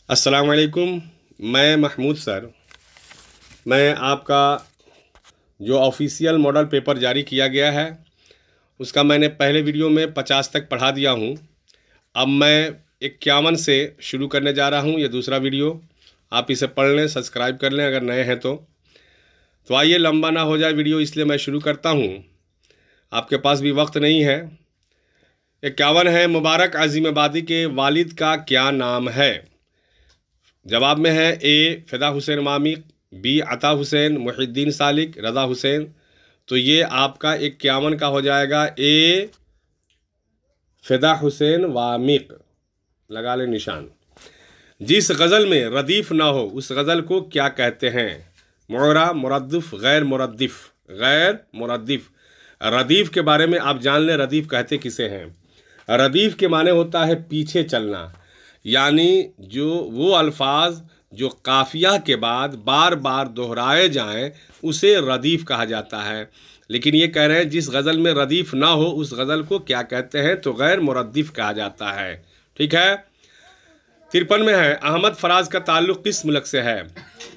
अस्सलाम वालेकुम। मैं महमूद सर। मैं आपका जो ऑफिशियल मॉडल पेपर जारी किया गया है उसका मैंने पहले वीडियो में 50 तक पढ़ा दिया हूँ। अब मैं 51 से शुरू करने जा रहा हूँ। ये दूसरा वीडियो, आप इसे पढ़ लें, सब्सक्राइब कर लें अगर नए हैं तो आइए, लंबा ना हो जाए वीडियो इसलिए मैं शुरू करता हूँ। आपके पास भी वक्त नहीं है। 51 है, मुबारक आज़िमाबादी के वालिद का क्या नाम है? जवाब में है ए फ़िदा हुसैन वामिक, बी अता हुसैन, मुहिद्दीन सालिक, रज़ा हुसैन। तो ये आपका 51 का हो जाएगा ए फ़िदा हुसैन वामिक। लगा ले निशान। जिस गज़ल में रदीफ़ ना हो उस गज़ल को क्या कहते हैं? मुअरा, मुरद्दिफ़, गैर मुरद्दिफ़। गैर मुरद्दिफ़। रदीफ़ के बारे में आप जान लें, रदीफ़ कहते किसे हैं। रदीफ़ के माने होता है पीछे चलना, यानी जो वो अल्फाज जो काफिया के बाद बार बार दोहराए जाएं उसे रदीफ़ कहा जाता है। लेकिन ये कह रहे हैं जिस गज़ल में रदीफ़ ना हो उस गज़ल को क्या कहते हैं? तो गैर मुरद्दिफ़ कहा जाता है। ठीक है। 53 में है, अहमद फराज का ताल्लुक़ किस मुल्क से है?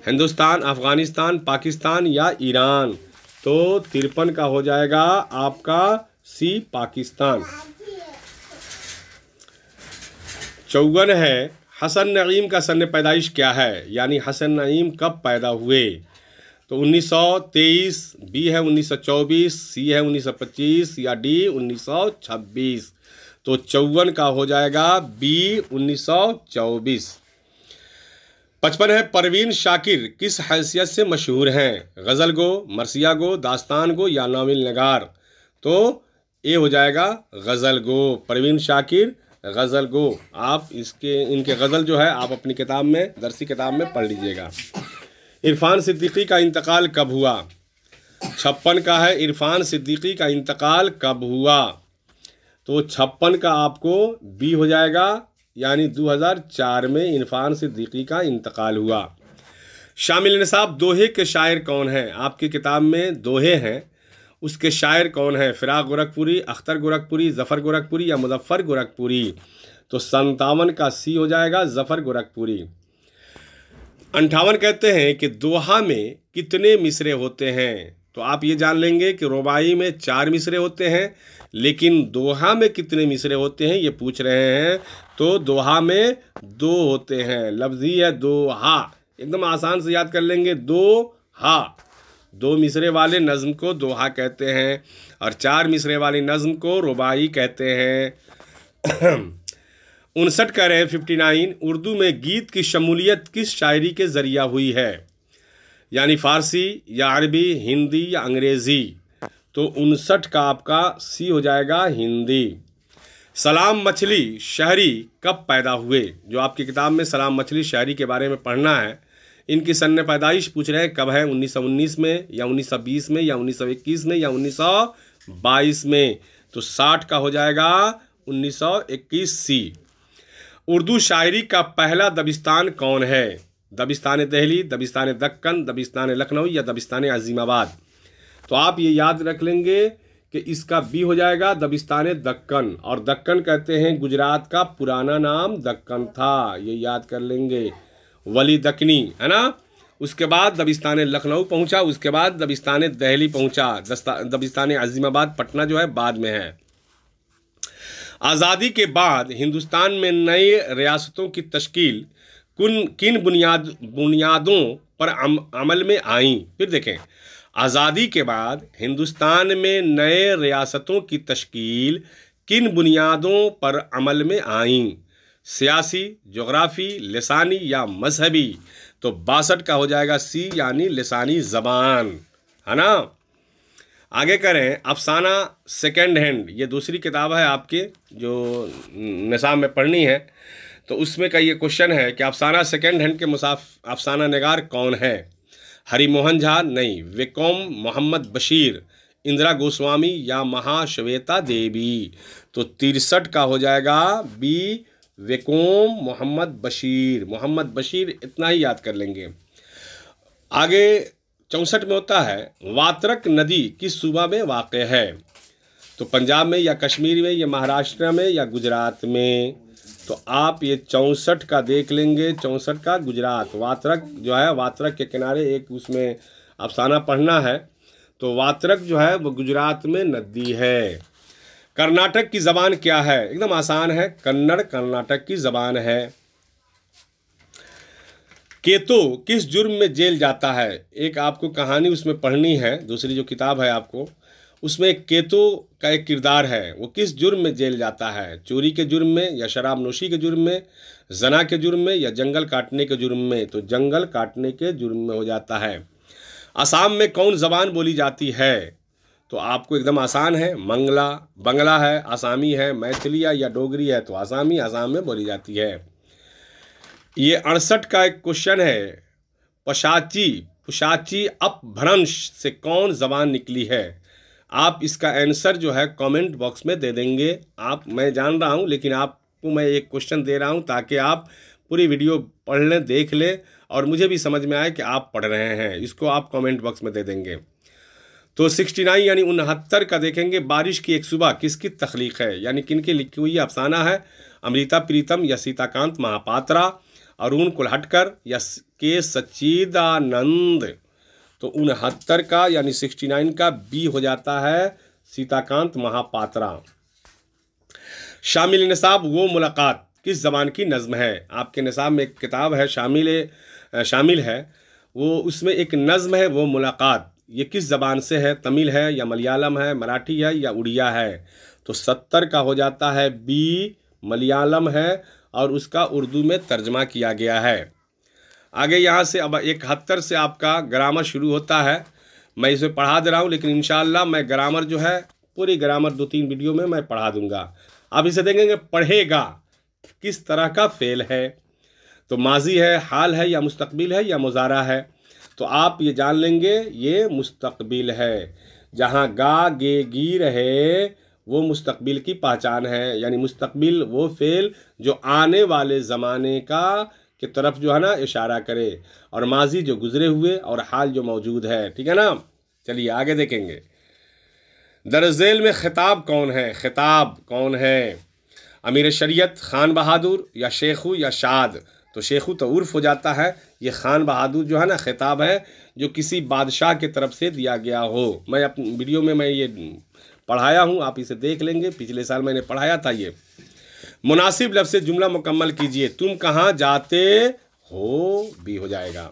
हिंदुस्तान, अफ़गानिस्तान, पाकिस्तान या ईरान? तो 53 का हो जाएगा आपका सी, पाकिस्तान। 54 है, हसन नईम का सन पैदाइश क्या है? यानी हसन नईम कब पैदा हुए? तो 1923, बी है 1924, सी है 1925 या डी 1926? तो 54 का हो जाएगा बी 1924। 55 है, परवीन शाकिर किस हैसियत से मशहूर हैं? गज़ल गो, मरसिया गो, दास्तान गो या नाविल नगार? तो ये हो जाएगा गज़ल गो। परवीन शाकिर गज़ल गो। आप इनके गज़ल जो है आप अपनी किताब में, दरसी किताब में पढ़ लीजिएगा। इरफान सिद्दीकी का इंतकाल कब हुआ? 56 का है, इरफान सिद्दीकी का इंतकाल कब हुआ? तो 56 का आपको बी हो जाएगा, यानी 2004 में इरफान सिद्दीकी का इंतकाल हुआ। शामिल निसाब दोहे के शायर कौन हैं? आपकी किताब में दोहे हैं, उसके शायर कौन है? फ़िराक गोरखपुरी, अख्तर गोरखपुरी, ज़फ़र गोरखपुरी या मुज़फ़्फ़र गोरखपुरी? तो 57 का सी हो जाएगा, ज़फ़र गोरखपुरी। 58 कहते हैं कि दोहा में कितने मिसरे होते हैं? तो आप ये जान लेंगे कि रुबाई में 4 मिसरे होते हैं, लेकिन दोहा में कितने मिसरे होते हैं ये पूछ रहे हैं। तो दोहा में 2 होते हैं। लफ्ज़ी है दोहा, एकदम आसान से याद कर लेंगे। दोहा, 2 मिसरे वाले नज़्म को दोहा कहते हैं और 4 मिसरे वाली नज़्म को रुबाई कहते हैं। 59 कह रहे हैं 59, उर्दू में गीत की शमूलियत किस शायरी के ज़रिया हुई है? यानी फ़ारसी या अरबी, हिंदी या अंग्रेज़ी? तो 59 का आपका सी हो जाएगा, हिंदी। सलाम मछली शहरी कब पैदा हुए? जो आपकी किताब में सलाम मछली शहरी के बारे में पढ़ना है, इनकी सन पैदाइश पूछ रहे हैं कब है? 1919 में या 1920 में या 1921 में या 1922 में? तो 60 का हो जाएगा 1921 सी। उर्दू शायरी का पहला दबिस्तान कौन है? दबिस्तान दहली, दबिस्तान दक्कन, दबिस्तान लखनऊ या दबिस्तान अजीमाबाद? तो आप ये याद रख लेंगे कि इसका बी हो जाएगा दबिस्तान दक्कन। और दक्कन कहते हैं गुजरात का पुराना नाम दक्कन था, ये याद कर लेंगे। वली दक्कनी है ना। उसके बाद दबिस्तान लखनऊ पहुंचा, उसके बाद दबिस्तान दहली पहुंचा। दबिस्तान अजीमाबाद पटना जो है बाद में है। आज़ादी के बाद हिंदुस्तान में नई रियासतों की तश्कील किन बुनियादों पर अमल में आई? फिर देखें, आज़ादी के बाद हिंदुस्तान में नए रियासतों की तश्कील किन बुनियादों पर अमल में आई? सियासी, जोग्राफ़ी, लिसानी या मजहबी? तो 62 का हो जाएगा सी, यानी लिसानी ज़बान, है ना। आगे करें, अफसाना सेकेंड हैंड, ये दूसरी किताब है आपके जो निसाब में पढ़नी है। तो उसमें का ये क्वेश्चन है कि अफसाना सेकेंड हैंड के अफसाना निगार कौन है? हरिमोहन झा? नहीं। विकोम मोहम्मद बशीर, इंदिरा गोस्वामी या महाश्वेता देवी? तो 63 का हो जाएगा बी, विकोम मोहम्मद बशीर। मोहम्मद बशीर इतना ही याद कर लेंगे। आगे 64 में होता है, वात्रक नदी किस सूबा में वाक़ है? तो पंजाब में या कश्मीर में या महाराष्ट्र में या गुजरात में? तो आप ये 64 का देख लेंगे, 64 का गुजरात, वात्रक जो है, वात्रक के किनारे एक उसमें अफसाना पढ़ना है। तो वात्रक जो है वो गुजरात में नदी है। कर्नाटक की ज़बान क्या है? एकदम आसान है, कन्नड़ कर्नाटक की ज़बान है। केतो किस जुर्म में जेल जाता है? एक आपको कहानी उसमें पढ़नी है, दूसरी जो किताब है आपको, उसमें एक केतो का एक किरदार है। वो किस जुर्म में जेल जाता है? चोरी के जुर्म में, या शराब नोशी के जुर्म में, जना के जुर्म में, या जंगल काटने के जुर्म में? तो जंगल काटने के जुर्म में हो जाता है। असम में कौन ज़बान बोली जाती है? तो आपको एकदम आसान है, बंगला है, आसामी है, मैथिली है या डोगरी है? तो आसामी, आसाम में बोली जाती है। ये 68 का एक क्वेश्चन है। पुशाची अपभ्रंश से कौन ज़बान निकली है? आप इसका आंसर जो है कमेंट बॉक्स में दे देंगे। मैं जान रहा हूँ, लेकिन आपको मैं एक क्वेश्चन दे रहा हूँ ताकि आप पूरी वीडियो पढ़ लें, देख लें, और मुझे भी समझ में आए कि आप पढ़ रहे हैं। इसको आप कमेंट बॉक्स में दे देंगे। तो 69 यानी 69 का देखेंगे। बारिश की एक सुबह किसकी तख्लीक है? यानी किन की लिखी हुई अफसाना है? अमृता प्रीतम या सीताकांत महापात्रा, अरुण कुल्हटकर या के सच्चिदानंद? तो 69 का यानी 69 का बी हो जाता है सीताकांत महापात्रा। शामिल निसाब वो मुलाकात किस ज़बान की नज़्म है? आपके निसाब में एक किताब है शामिल है, वो उसमें एक नज़्म है वो मुलाकात। ये किस ज़बान से है? तमिल है या मलयालम है, मराठी है या उड़िया है? तो 70 का हो जाता है बी, मलयालम है, और उसका उर्दू में तर्जमा किया गया है। आगे यहाँ से अब 71 से आपका ग्रामर शुरू होता है। मैं इसे पढ़ा दे रहा हूँ, लेकिन इंशाअल्लाह मैं ग्रामर जो है पूरी ग्रामर 2-3 वीडियो में मैं पढ़ा दूंगा। आप इसे देखेंगे पढ़ेगा किस तरह का फेल है? तो माजी है, हाल है, या मुस्तकबिल है, या मुजारा है? तो आप ये जान लेंगे ये मुस्तकबिल है। जहाँ गा गे गी रहे वो मुस्तकबिल की पहचान है। यानी मुस्तकबिल वो फेल जो आने वाले ज़माने की तरफ जो है ना इशारा करे, और माजी जो गुजरे हुए, और हाल जो मौजूद है। ठीक है ना? चलिए आगे देखेंगे। दरअसल में खिताब कौन है? खिताब कौन है? अमीर शरीयत, खान बहादुर, या शेखू, या शाद? तो शेखू तो उर्फ हो जाता है, ये खान बहादुर जो है ना खिताब है जो किसी बादशाह की तरफ से दिया गया हो। मैं अपनी वीडियो में मैं ये पढ़ाया हूँ, आप इसे देख लेंगे, पिछले साल मैंने पढ़ाया था ये। मुनासिब लफ्ज़ से जुमला मुकम्मल कीजिए। तुम कहाँ जाते हो भी हो जाएगा।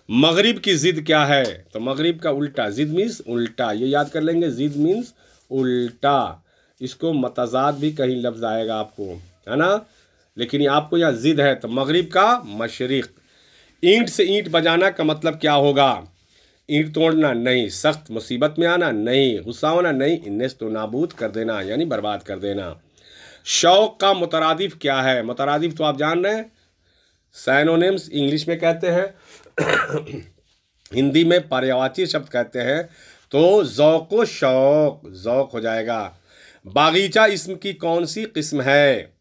मगरिब की ज़िद क्या है? तो मगरिब का उल्टा, ज़िद मीन्स उल्टा, ये याद कर लेंगे, ज़िद मीन्स उल्टा। इसको मतजाद भी कहीं लफ्ज़ आएगा आपको, है ना, लेकिन ये आपको यहाँ ज़िद है। तो मगरिब का मशरिक़। ईंट से ईंट बजाना का मतलब क्या होगा? ईंट तोड़ना नहीं, सख्त मुसीबत में आना नहीं, गुस्सा होना नहीं, इन्नेस तो नाबूद कर देना यानी बर्बाद कर देना। शौक़ का मुतरादिफ क्या है? मुतरादिफ तो आप जान रहे हैं, साइनोनिम्स इंग्लिश में कहते हैं, हिंदी में पर्यायवाची शब्द कहते हैं। तो ज़ौक़ व शौक़, ज़ौक़ हो जाएगा। बागीचा इसम की कौन सी किस्म है?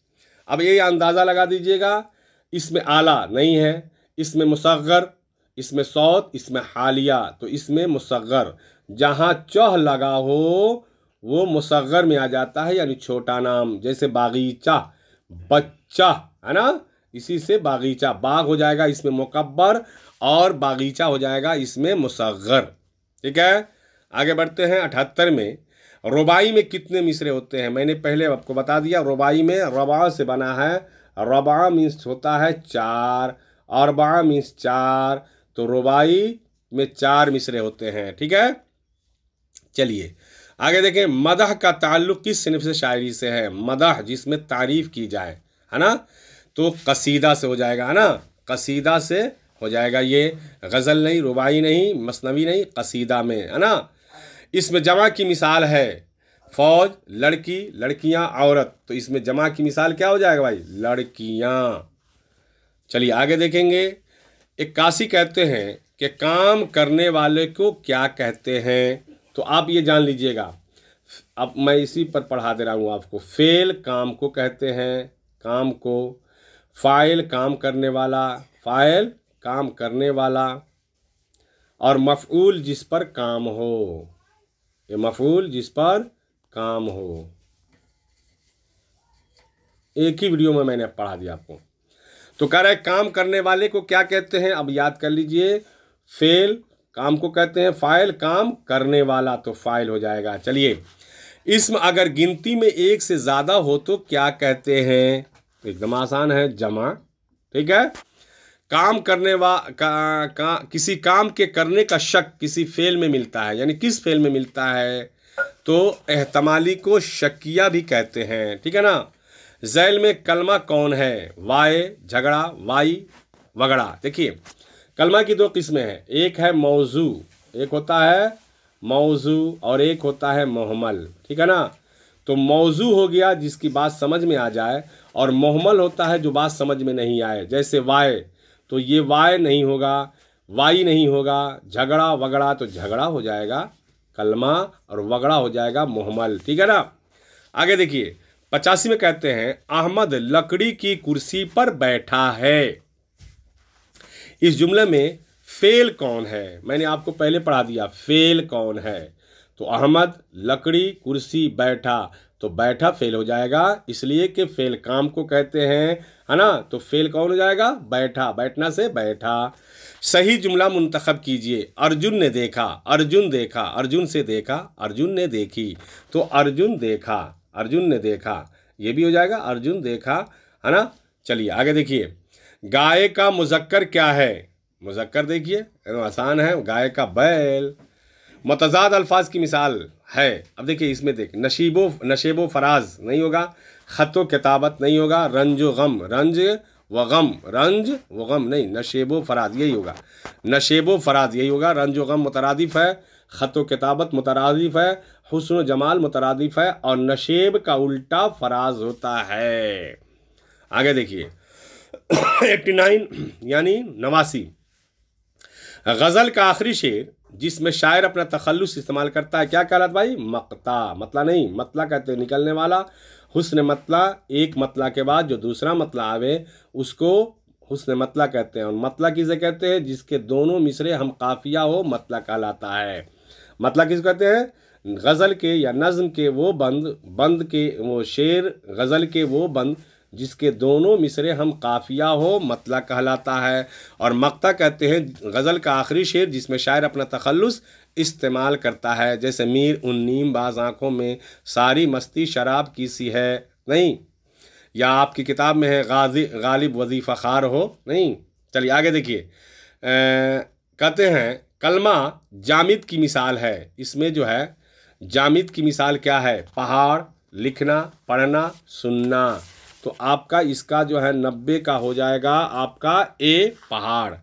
अब ये अंदाज़ा लगा दीजिएगा, इसमें आला नहीं है, इसमें मुसग़्ग़र, इसमें सौत, इसमें हालिया। तो इसमें मुसग़्ग़र, जहाँ चौह लगा हो वो मुसग़्ग़र में आ जाता है, यानी छोटा नाम। जैसे बागीचा, बच्चा, है ना, इसी से बागीचा। बाग हो जाएगा इसमें मुकब्बर, और बागीचा हो जाएगा इसमें मुसग़्ग़र। ठीक है, आगे बढ़ते हैं। 78 में रुबाई में कितने मिसरे होते हैं? मैंने पहले आपको बता दिया, रुबाई में रबा से बना है। रबा मीन्स होता है 4, अरबा मीन्स 4। तो रुबाई में 4 मिसरे होते हैं। ठीक है, चलिए आगे देखें। मदह का ताल्लुक़ किस सिनफ से शायरी से है? मदह जिसमें तारीफ़ की जाए, है ना, तो कसीदा से हो जाएगा, है ना, कसीदा से हो जाएगा। ये गज़ल नहीं, रुबाई नहीं, मसनवी नहीं, कसीदा में, है ना। इसमें जमा की मिसाल है फौज, लड़की, लड़कियां, औरत। तो इसमें जमा की मिसाल क्या हो जाएगा भाई? लड़कियां। चलिए आगे देखेंगे। इक्कासी कहते हैं कि काम करने वाले को क्या कहते हैं? तो आप ये जान लीजिएगा, अब मैं इसी पर पढ़ा दे रहा हूँ आपको। फेल काम को कहते हैं, काम को। फ़ाइल काम करने वाला, फ़ाइल काम करने वाला। और मफ़ऊल जिस पर काम हो, ये मफ़ऊल जिस पर काम हो। एक ही वीडियो में मैंने पढ़ा दिया आपको। तो कह रहा है काम करने वाले को क्या कहते हैं, अब याद कर लीजिए, फेल काम को कहते हैं फाइल, काम करने वाला तो फाइल हो जाएगा। चलिए, इसमें अगर गिनती में एक से ज़्यादा हो तो क्या कहते हैं, एकदम आसान है, जमा। ठीक है, काम करने किसी काम के करने का शक किसी फेल में मिलता है, यानी किस फेल में मिलता है, तो एहतमाली को शकिया भी कहते हैं। ठीक है ना। झैल में कलमा कौन है, वाय, झगड़ा, वाई, वगड़ा। देखिए, कलमा की दो किस्में हैं, एक है मौजू, एक होता है मौजू और एक होता है मोहमल। ठीक है ना। तो मौजू हो गया जिसकी बात समझ में आ जाए, और मोहमल होता है जो बात समझ में नहीं आए। जैसे वाय, तो ये वाय नहीं होगा, वाई नहीं होगा, झगड़ा वगड़ा तो झगड़ा हो जाएगा कलमा, और वगड़ा हो जाएगा मोहमल। ठीक है ना। आगे देखिए, 85 में कहते हैं अहमद लकड़ी की कुर्सी पर बैठा है। इस जुमले में फेल कौन है, मैंने आपको पहले पढ़ा दिया, फेल कौन है। तो अहमद लकड़ी कुर्सी बैठा, तो बैठा फेल हो जाएगा, इसलिए कि फेल काम को कहते हैं, है ना। तो फेल कौन हो जाएगा, बैठा, बैठना से बैठा। सही जुमला मुंतखब कीजिए। अर्जुन ने देखा, अर्जुन देखा, अर्जुन से देखा, अर्जुन ने देखी, तो अर्जुन देखा, अर्जुन ने देखा, ये भी हो जाएगा, अर्जुन देखा, है ना। चलिए आगे देखिए, गाय का मुज़क्कर क्या है, मुज़क्कर देखिए आसान है, गाय का बैल। मुतज़ाद अल्फाज की मिसाल है, अब देखिए इसमें देख, नशेबो फराज नहीं होगा, ख़तो किताबत नहीं होगा, रंजो गम, रंज व गम, रंज व गम नहीं, नशेबो फराज यही होगा, नशेबो फराज यही होगा, रंजो गम मुतरादिफ है, ख़तो किताबत मुतरादिफ है, हुस्न जमाल मुतरादिफ है, और नशेब का उल्टा फराज होता है। आगे देखिए 89 यानी 89, गज़ल का आखिरी शेर जिसमें शायर अपना तखल्लुस इस्तेमाल करता है क्या कहलाता भाई, मक्ता, मतला नहीं, मतला कहते हैं निकलने वाला, हुस्न मतला, एक मतला के बाद जो दूसरा मतला आवे उसको हुस्न मतला कहते हैं। और मतला किसे कहते हैं, जिसके दोनों मिसरे हम काफिया हो, मतला कहलाता है। मतला किस कहते हैं, गज़ल के या नज़्म के वो बंद के वो शेर, गज़ल के वो बंद जिसके दोनों मिसरे हम काफिया हो, मतला कहलाता है। और मक्ता कहते हैं गज़ल का आखिरी शेर जिसमें शायर अपना तखल्लुस इस्तेमाल करता है, जैसे मीर उन नीम बाज आँखों में सारी मस्ती शराब की सी है नहीं, या आपकी किताब में है गालिब वजीफ़ा खार हो नहीं। चलिए आगे देखिए, कहते हैं कलमा जामिद की मिसाल है। इसमें जो है जामिद की मिसाल क्या है, पहाड़, लिखना, पढ़ना, सुनना। तो आपका इसका जो है 90 का हो जाएगा आपका ए, पहाड़,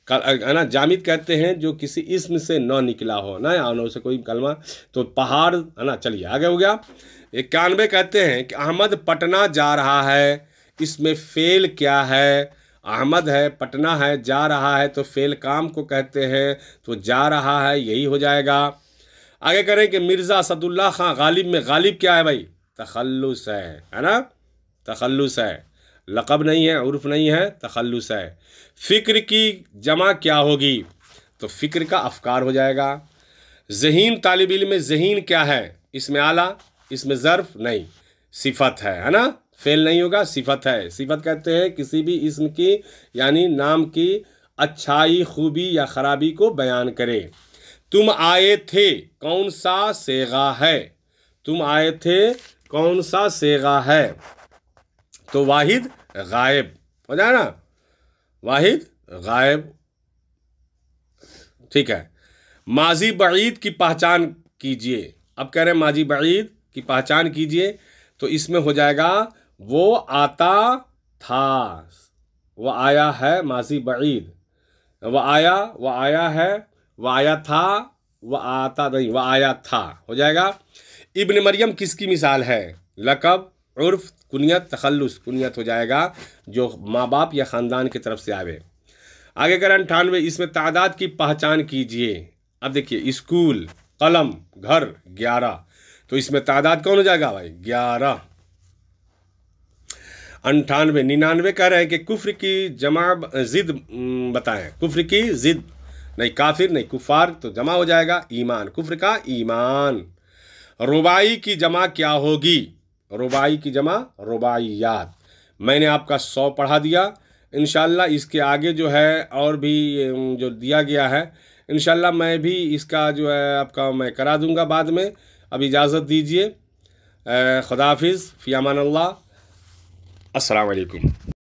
है ना। जामिद कहते हैं जो किसी इस्म से न निकला हो ना, या से कोई कलमा, तो पहाड़, है ना। चलिए आगे हो गया 91, कहते हैं कि अहमद पटना जा रहा है। इसमें फेल क्या है, अहमद है, पटना है, जा रहा है, तो फेल काम को कहते हैं, तो जा रहा है यही हो जाएगा। आगे करें कि मिर्ज़ा असदुल्ला खां गालिब में गालिब क्या है भाई, तखल्लुस है ना, तखल्लुस है, लक़ब नहीं है, उर्फ नहीं है, तखल्लुस है। फ़िक्र की जमा क्या होगी, तो फ़िक्र का अफ़कार हो जाएगा। ज़हीन तालिब इल्म में ज़हीन क्या है, इसमें आला, इसमें ज़र्फ़ नहीं, सिफ़त है ना, फ़ेल नहीं होगा, सिफ़त है। सिफ़त कहते हैं किसी भी इस्म की यानी नाम की अच्छाई, खूबी या ख़राबी को बयान करे। तुम आए थे कौन सा सेगा है, तुम आए थे कौन सा सेगा है, तो वाहिद गायब हो जाए ना, वाहिद गायब। ठीक है, माजी बईद की पहचान कीजिए। अब कह रहे हैं माजी बईद की पहचान कीजिए, तो इसमें हो जाएगा वो आता था, वो आया है, माजी बईद, वो आया है, वो आया था, वो आता नहीं, वो आया था हो जाएगा। इब्न मरियम किसकी मिसाल है, लक़ब, उर्फ, कुनियत, तखल्लुस, कुनियत हो जाएगा जो माँ बाप या ख़ानदान की तरफ से आवे। आगे करें 98, इसमें तादाद की पहचान कीजिए। अब देखिए स्कूल, कलम, घर, 11, तो इसमें तादाद कौन हो जाएगा भाई, 11। 98, 99 कह रहे हैं कि कुफ्र की जमा ज़िद बताएं, कुफ्र की ज़िद नहीं, काफिर नहीं, कुफार, तो जमा हो जाएगा ईमान, कुफ्र का ईमान। रुबाई की जमा क्या होगी, रुबाई की जमा रुबाइयात, मैंने आपका 100 पढ़ा दिया। इंशाल्लाह इसके आगे जो है और भी जो दिया गया है इंशाल्लाह मैं भी इसका जो है आपका मैं करा दूंगा बाद में। अब इजाज़त दीजिए। खुदा हाफिज़, फ़ी अमान अल्लाह। अस्सलाम वालेकुम।